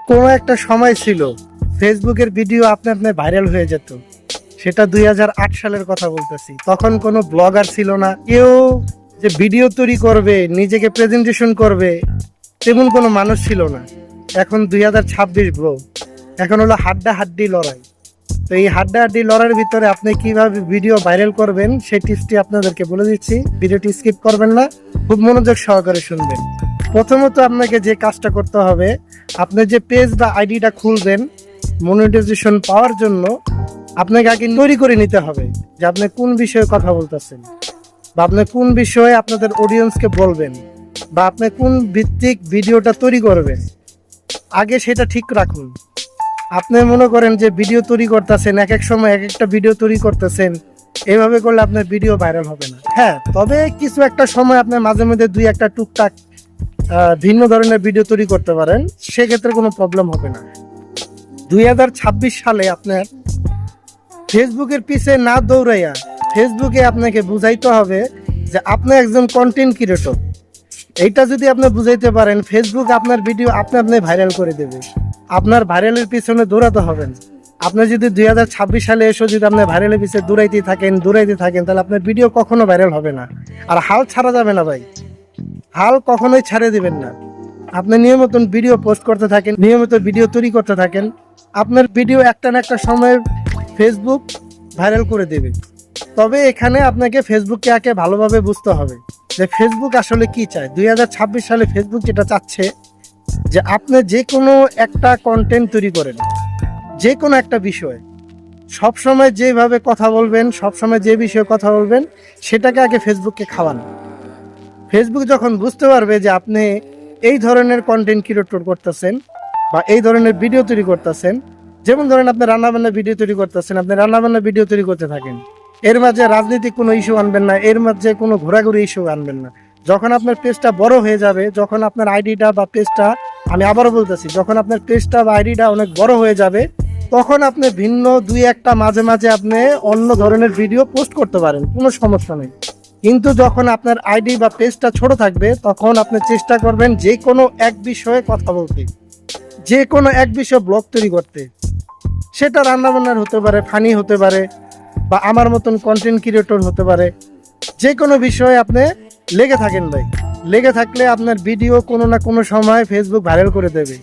কোনো একটা সময় ছিল ফেসবুকের ভিডিও আপনি ভাইরাল হয়ে যেত। সেটা 2008 সালের কথা বলতেছি। তখন কোনো ব্লগার ছিল না, কেউ যে ভিডিও তৈরি করবে, নিজেকে প্রেজেন্টেশন করবে, তেমন কোনো মানুষ ছিল না। এখন 2026 ব্রো, এখন হলো হাড্ডাহাড্ডি লড়াই। তো এই হাড্ডাহাড্ডি লড়াইয়ের ভিতরে আপনি কিভাবে ভিডিও ভাইরাল করবেন সেই টিপসটি আপনাদেরকে বলে দিচ্ছি। ভিডিওটি স্কিপ করবেন না, খুব মনোযোগ সহকারে শুনবেন। প্রথমত আপনাকে যে কাজটা করতে হবে, আপনি যে পেজ বা আইডিটা খুলবেন মনিটাইজেশন পাওয়ার জন্য, আপনাকে আগে তৈরি করে নিতে হবে যে আপনি কোন বিষয়ে কথা বলতেছেন, বা আপনি কোন বিষয়ে আপনাদের অডিয়েন্সকে বলবেন, বা আপনি কোন ভিত্তিক ভিডিওটা তৈরি করবেন, আগে সেটা ঠিক রাখুন। আপনি মনে করেন যে ভিডিও তৈরি করতেছেন, এক এক সময় এক একটা ভিডিও তৈরি করতেছেন, এভাবে করলে আপনার ভিডিও ভাইরাল হবে না। হ্যাঁ, তবে কিছু একটা সময় আপনার মাঝে মধ্যে দুই একটা টুকটাক ভিন্ন ধরনের ভিডিও তৈরি করতে পারেন, সেক্ষেত্রে কোনো প্রবলেম হবে না। 2026 সালে আপনার ফেসবুকের পিছে না দৌড়াইয়া ফেসবুকে আপনাকে বুঝাইতে হবে যে আপনি একজন কন্টেন্ট ক্রিয়েটর। এইটা যদি আপনি বুঝাইতে পারেন, ফেসবুক আপনার ভিডিও আপনি ভাইরাল করে দেবে। আপনার ভাইরালের পিছনে দৌড়াতে হবে না। আপনি যদি 2026 সালে এসে যদি আপনি ভাইরালের পিছনে দৌড়াইতে থাকেন, তাহলে আপনার ভিডিও কখনো ভাইরাল হবে না। আর হাল ছাড়া যাবে না ভাই, হাল কখনোই ছাড়ে দিবেন না। আপনি নিয়মিত ভিডিও পোস্ট করতে থাকেন, নিয়মিত ভিডিও তৈরি করতে থাকেন, আপনার ভিডিও একটা না একটা সময় ফেসবুক ভাইরাল করে দেবে। তবে এখানে আপনাকে ফেসবুককে আগে ভালোভাবে বুঝতে হবে যে ফেসবুক আসলে কি চায়। 2026 সালে ফেসবুক যেটা চাচ্ছে যে আপনি যে কোনো একটা কন্টেন্ট তৈরি করেন, যে কোনো একটা বিষয় সবসময় যেভাবে কথা বলবেন, সবসময় যে বিষয়ে কথা বলবেন, সেটাকে আগে ফেসবুককে খাওয়ান। ফেসবুক যখন বুঝতে পারবে যে আপনি এই ধরনের কন্টেন্ট ক্রিয়েটর করতেছেন বা এই ধরনের ভিডিও তৈরি করতেছেন, যেমন ধরেন আপনি রান্নাবান্না ভিডিও তৈরি করতেছেন, আপনি রান্নাবান্না ভিডিও তৈরি করতে থাকেন, এর মাঝে রাজনৈতিক কোনো ইস্যু আনবেন না, এর মাঝে কোনো ঘোরাঘুরি ইস্যু আনবেন না। যখন আপনার পেজটা বড় হয়ে যাবে, যখন আপনার আইডিটা বা পেজটা, আমি আবারও বলতেছি, যখন আপনার পেজটা বা আইডিটা অনেক বড় হয়ে যাবে, তখন আপনি ভিন্ন দুই একটা মাঝে মাঝে আপনি অন্য ধরনের ভিডিও পোস্ট করতে পারেন, কোনো সমস্যা নেই। কিন্তু যখন আপনার আইডি বা পেজটা ছোট থাকবে, তখন আপনি চেষ্টা করবেন যে কোনো এক বিষয়ে কথা বলতে, যে কোনো এক বিষয়ে ব্লগ তৈরি করতে। সেটা রান্নাবান্নার হতে পারে, ফানি হতে পারে, বা আমার মতন কন্টেন্ট ক্রিয়েটর হতে পারে। যে কোনো বিষয়ে আপনি লেগে থাকেন ভাই, লেগে থাকলে আপনার ভিডিও কোনো না কোনো সময় ফেসবুক ভাইরাল করে দেবে।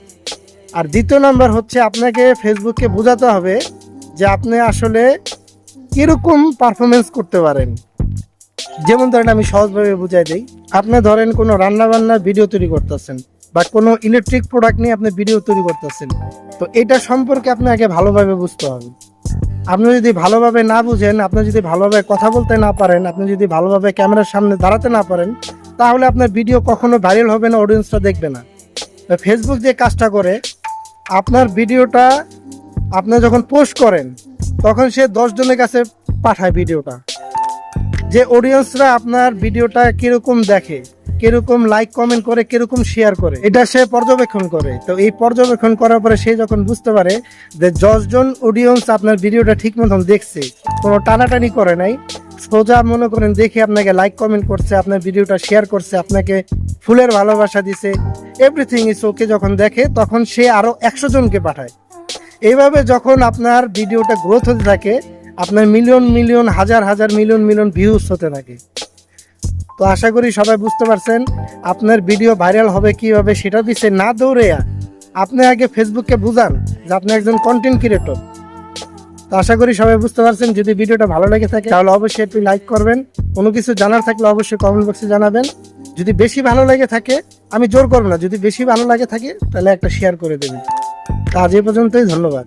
আর দ্বিতীয় নাম্বার হচ্ছে, আপনাকে ফেসবুককে বোঝাতে হবে যে আপনি আসলে কীরকম পারফরমেন্স করতে পারেন। যেমন ধরেন, আমি সহজভাবে বুঝাই দিই, আপনি ধরেন কোনো রান্নাবান্নার ভিডিও তৈরি করতেছেন বা কোনো ইলেকট্রিক প্রোডাক্ট নিয়ে আপনি ভিডিও তৈরি করতেছেন, তো এটা সম্পর্কে আপনি আগে ভালোভাবে বুঝতে হবে। আপনি যদি ভালোভাবে না বুঝেন, আপনি যদি ভালোভাবে কথা বলতে না পারেন, আপনি যদি ভালোভাবে ক্যামেরার সামনে দাঁড়াতে না পারেন, তাহলে আপনার ভিডিও কখনো ভাইরাল হবে না, অডিয়েন্সটা দেখবে না। ফেসবুক যে কাজটা করে, আপনার ভিডিওটা আপনি যখন পোস্ট করেন, তখন সে 10 জনের কাছে পাঠায় ভিডিওটা। যে অডিয়েন্সরা আপনার ভিডিওটা কিরকম দেখে, কিরকম লাইক কমেন্ট করে, কিরকম শেয়ার করে, এটা সে পর্যবেক্ষণ করে। তো এই পর্যবেক্ষণ করার পরে সে যখন বুঝতে পারে যে 10 জন অডিয়েন্স আপনার ভিডিওটা ঠিক মতন দেখছে, কোনো টানাটানি করে নাই, সোজা মনে করেন দেখে আপনাকে লাইক কমেন্ট করছে, আপনার ভিডিওটা শেয়ার করছে, আপনাকে ফুলের ভালোবাসা দিছে, এভরিথিং ইজ ওকে, যখন দেখে তখন সে আরো 100 জনকে পাঠায়। এইভাবে যখন আপনার ভিডিওটা গ্রোথ হতে থাকে, আপনার মিলিয়ন মিলিয়ন, হাজার হাজার, মিলিয়ন মিলিয়ন ভিউজ হতে থাকে। তো আশা করি সবাই বুঝতে পারছেন আপনার ভিডিও ভাইরাল হবে কিভাবে। সেটা পিছে না দৌড়েয়া আপনি আগে ফেসবুককে বুঝান যে আপনি একজন কন্টেন্ট ক্রিয়েটর। তো আশা করি সবাই বুঝতে পারছেন। যদি ভিডিওটা ভালো লেগে থাকে তাহলে অবশ্যই একটু লাইক করবেন। কোনো কিছু জানার থাকলে অবশ্যই কমেন্ট বক্সে জানাবেন। যদি বেশি ভালো লেগে থাকে, আমি জোর করব না, যদি বেশি ভালো লাগে থাকে তাহলে একটা শেয়ার করে দেবেন। আজ এই পর্যন্তই, ধন্যবাদ।